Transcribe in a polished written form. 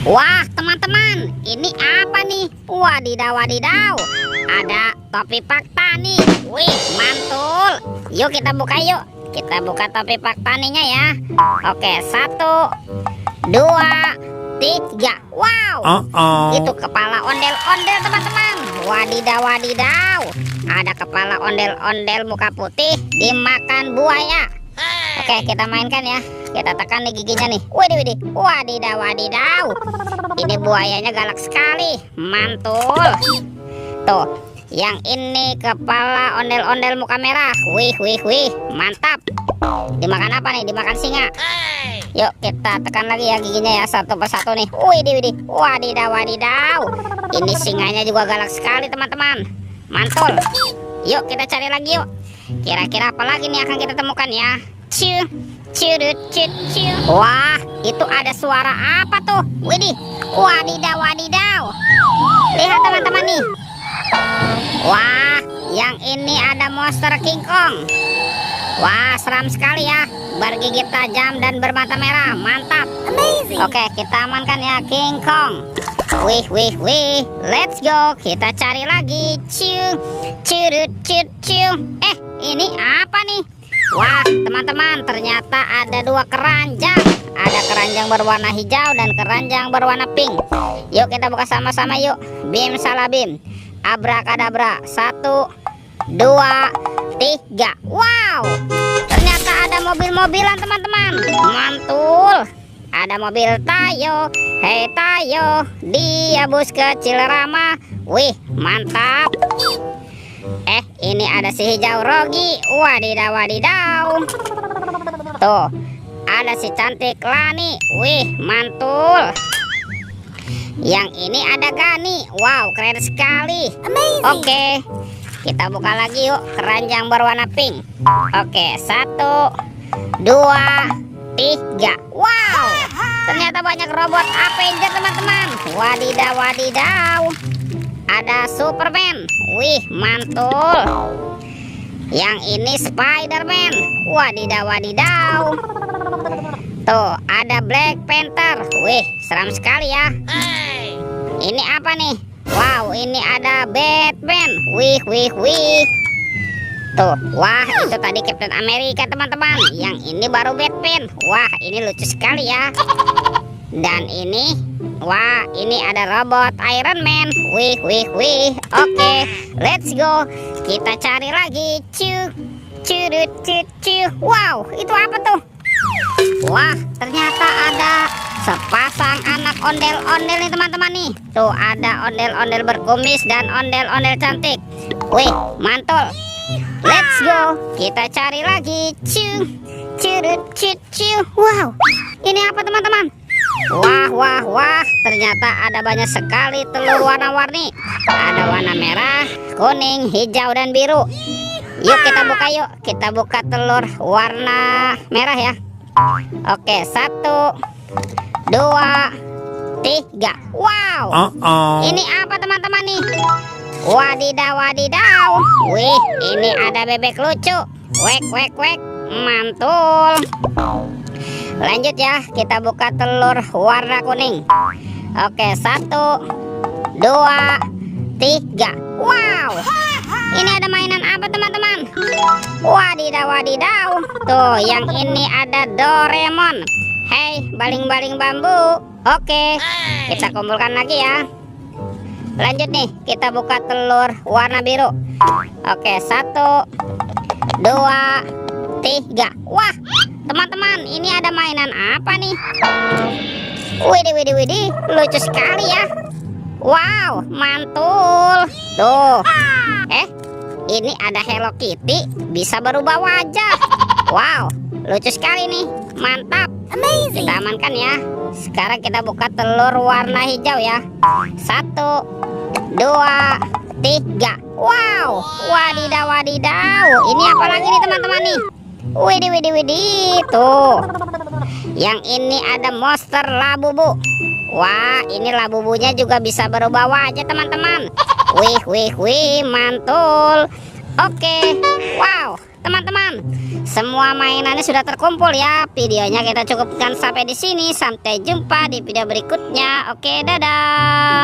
Wah, teman-teman, ini apa nih? Wadidaw, wadidaw. Ada topi Pak Tani. Wih, mantul. Yuk kita buka yuk. Kita buka topi Pak Taninya ya. Oke, 1, 2, 3. Wow. Itu kepala ondel-ondel, teman-teman. Wadidaw, wadidaw. Ada kepala ondel-ondel muka putih dimakan buaya. Oke, kita mainkan ya. Kita tekan nih giginya nih. Widih, wadidaw, wadidaw. Ini buayanya galak sekali. Mantul. Tuh, yang ini kepala ondel-ondel muka merah. Wih, mantap. Dimakan apa nih? Dimakan singa. Yuk kita tekan lagi ya giginya ya, satu persatu nih. Widih, wadidaw, wadidaw. Ini singanya juga galak sekali, teman-teman. Mantul. Yuk kita cari lagi yuk. Kira-kira apa lagi nih akan kita temukan ya? Wah, itu ada suara apa tuh? Widih, wadidaw, wadidaw. Lihat teman-teman nih. Wah, yang ini ada monster King Kong. Wah, seram sekali ya. Bergigit tajam dan bermata merah. Mantap. Amazing. Oke, kita amankan ya King Kong. Wih. Let's go. Kita cari lagi. Ini apa nih? Wah, teman-teman, ternyata ada 2 keranjang. Ada keranjang berwarna hijau dan keranjang berwarna pink. Yuk kita buka sama-sama yuk. Bim salah bim. Abrakadabra. 1, 2, 3. Wow, ternyata ada mobil-mobilan, teman-teman. Mantul. Ada mobil Tayo. Hei Tayo, dia bus kecil ramah. Wih, mantap. Ini ada si hijau Rogi. Wadidaw, wadidaw. Tuh, ada si cantik Lani. Wih, mantul. Yang ini ada Gani. Wow, keren sekali. Amazing. Oke, kita buka lagi yuk. Keranjang berwarna pink. Oke, 1, 2, 3. Wow, ternyata banyak robot Avenger, teman-teman. Wadidaw, wadidaw. Ada Superman. Wih, mantul. Yang ini Spiderman. Wadidaw, wadidaw. Tuh, ada Black Panther. Wih, seram sekali ya. Ini apa nih? Wow, ini ada Batman. Wih. Tuh, wah, itu tadi Captain America, teman-teman. Yang ini baru Batman. Wah, ini lucu sekali ya. Dan ini, wah, ini ada robot Iron Man. Wih. Oke, let's go. Kita cari lagi. Wow, itu apa tuh? Wah, ternyata ada sepasang anak ondel-ondel nih, teman-teman nih. Tuh, ada ondel-ondel berkumis dan ondel-ondel cantik. Wih, mantul. Let's go. Kita cari lagi. Wow, ini apa, teman-teman? Wah, ternyata ada banyak sekali telur warna-warni. Ada warna merah, kuning, hijau, dan biru. Yuk kita buka yuk. Kita buka telur warna merah ya. Oke, 1, 2, 3. Wow, ini apa, teman-teman nih? Wadidaw, wadidaw. Wih, ini ada bebek lucu. Wek. Mantul. Lanjut ya, kita buka telur warna kuning. Oke, 1, 2, 3. Wow, ini ada mainan apa, teman-teman? Wadidaw, wadidaw. Tuh, yang ini ada Doraemon. Hei, baling-baling bambu. Oke, kita kumpulkan lagi ya. Lanjut nih, kita buka telur warna biru. Oke, 1, 2, 3. Wah, teman-teman, ini ada mainan apa nih? Widih, lucu sekali ya. Wow, mantul. Tuh, ini ada Hello Kitty, bisa berubah wajah. Wow, lucu sekali nih. Mantap. Amazing. Kita amankan ya. Sekarang kita buka telur warna hijau ya. 1, 2, 3. Wow, wadidaw, wadidaw. Ini apa lagi nih, teman-teman nih? Widih. Tuh, yang ini ada monster Labubu. Wah, ini Labubunya juga bisa berubah wajah, teman-teman. Wih, mantul. Oke, wow, teman-teman, semua mainannya sudah terkumpul ya. Videonya kita cukupkan sampai di sini. Sampai jumpa di video berikutnya. Oke, dadah.